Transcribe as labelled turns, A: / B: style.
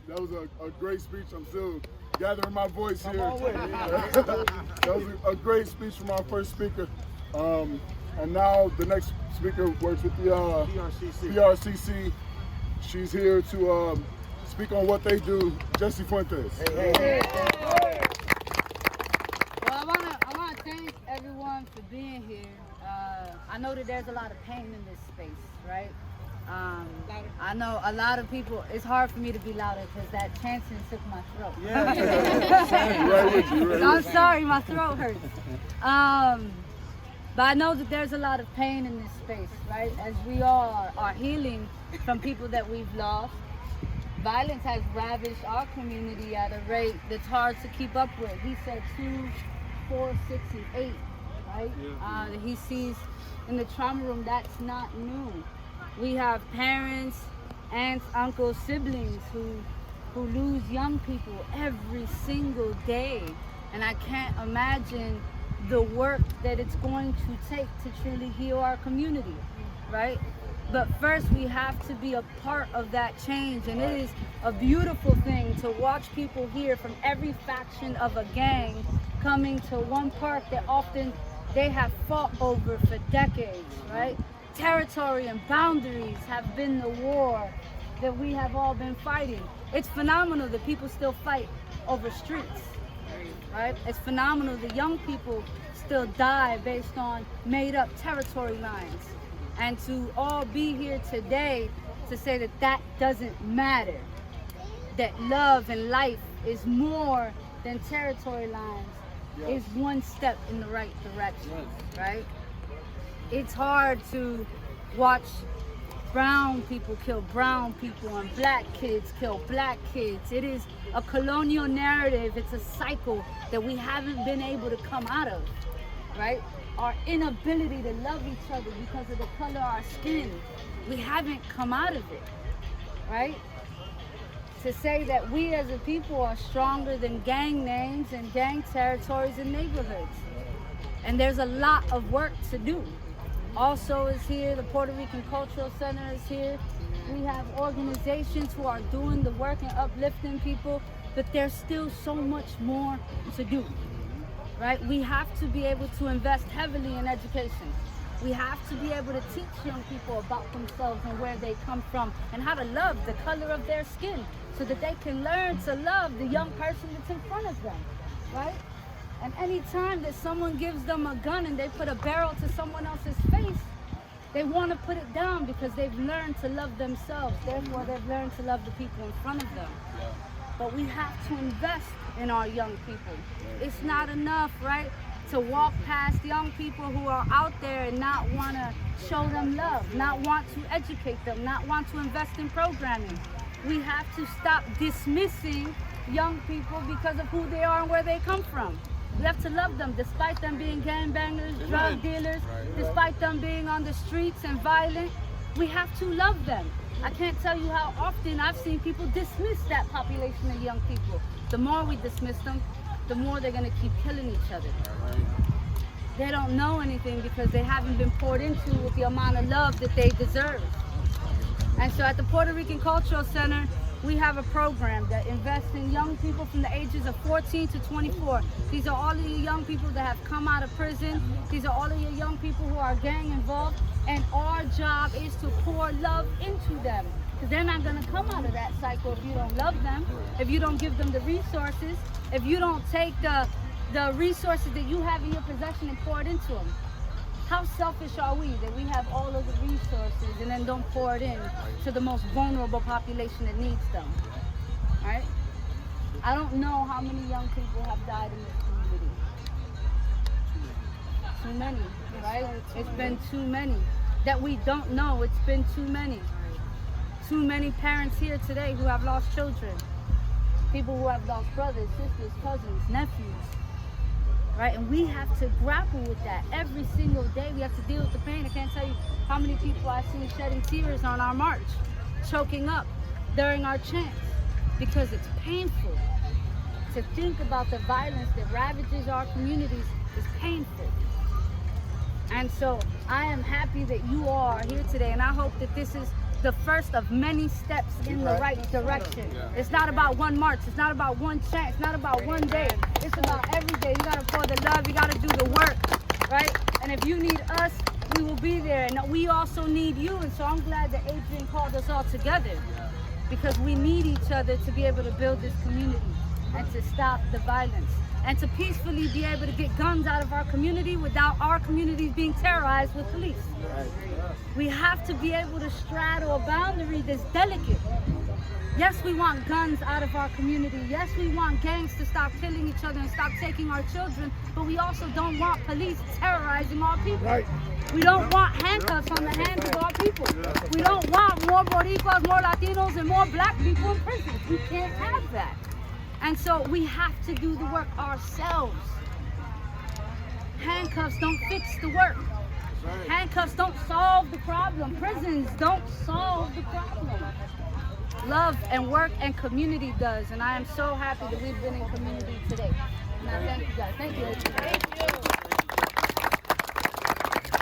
A: That was a great speech. I'm still gathering my voice here. That was a great speech from our first speaker. And now the next speaker works with the PRCC. She's here to speak on what they do. Jessie Fuentes.
B: Well, I wanna thank everyone for being here. I know that there's a lot of pain in this space, right? I know a lot of people, it's hard for me to be louder because that chanting took my throat. I'm sorry, my throat hurts. But I know that there's a lot of pain in this space, right? As we all are healing from people that we've lost. Violence has ravaged our community at a rate that's hard to keep up with. He said 2, 4, 6, and 8, right? That he sees in the trauma room. That's not new. We have parents, aunts, uncles, siblings who lose young people every single day. And I can't imagine the work that it's going to take to truly heal our community, right? But first we have to be a part of that change, and it is a beautiful thing to watch people here from every faction of a gang coming to one park that often they have fought over for decades, right? Territory and boundaries have been the war that we have all been fighting. It's phenomenal that people still fight over streets, right? It's phenomenal that young people still die based on made up territory lines. And to all be here today to say that that doesn't matter, that love and life is more than territory lines, is one step in the right direction, right? It's hard to watch brown people kill brown people and black kids kill black kids. It is a colonial narrative. It's a cycle that we haven't been able to come out of, right? Our inability to love each other because of the color of our skin. We haven't come out of it, right? To say that we as a people are stronger than gang names and gang territories and neighborhoods. And there's a lot of work to do. Also is here, the Puerto Rican Cultural Center is here. We have organizations who are doing the work and uplifting people, but there's still so much more to do, right? We have to be able to invest heavily in education. We have to be able to teach young people about themselves and where they come from and how to love the color of their skin so that they can learn to love the young person that's in front of them, right? And any time that someone gives them a gun and they put a barrel to someone else's face, they want to put it down because they've learned to love themselves. Therefore, they've learned to love the people in front of them. But we have to invest in our young people. It's not enough, right, to walk past young people who are out there and not want to show them love, not want to educate them, not want to invest in programming. We have to stop dismissing young people because of who they are and where they come from. We have to love them despite them being gangbangers, drug dealers, despite them being on the streets and violent. We have to love them. I can't tell you how often I've seen people dismiss that population of young people. The more we dismiss them, the more they're going to keep killing each other. They don't know anything because they haven't been poured into with the amount of love that they deserve. And so at the Puerto Rican Cultural Center, we have a program that invests in young people from the ages of 14 to 24. These are all of your young people that have come out of prison. These are all of your young people who are gang involved. And our job is to pour love into them. Because they're not going to come out of that cycle if you don't love them, if you don't give them the resources, if you don't take the resources that you have in your possession and pour it into them. How selfish are we that we have all of the resources and then don't pour it in to the most vulnerable population that needs them, right? I don't know how many young people have died in this community. Too many, right? It's been too many. That we don't know, it's been too many. Too many parents here today who have lost children. People who have lost brothers, sisters, cousins, nephews. Right, and we have to grapple with that every single day. We have to deal with the pain. I can't tell you how many people I've seen shedding tears on our march, choking up during our chants, because it's painful. To think about the violence that ravages our communities is painful. And so I am happy that you all are here today, and I hope that this is the first of many steps in the right direction. It's not about one march. It's not about one chant. It's not about one day. It's about every day. You got to pour the love. You got to do the work, right? And if you need us, we will be there. And we also need you. And so I'm glad that Adrian called us all together, because we need each other to be able to build this community and to stop the violence and to peacefully be able to get guns out of our community without our communities being terrorized with police. We have to be able to straddle a boundary that's delicate. Yes, we want guns out of our community. Yes, we want gangs to stop killing each other and stop taking our children, but we also don't want police terrorizing our people.
A: Right.
B: We don't want handcuffs on the hands of our people. We don't want more Boricuas, more Latinos, and more black people in prison. We can't have that. And so we have to do the work ourselves. Handcuffs don't fix the work. Handcuffs don't solve the problem. Prisons don't solve the problem. Love and work and community does. And I am so happy that we've been in community today. And I thank you guys. Thank you. Thank you.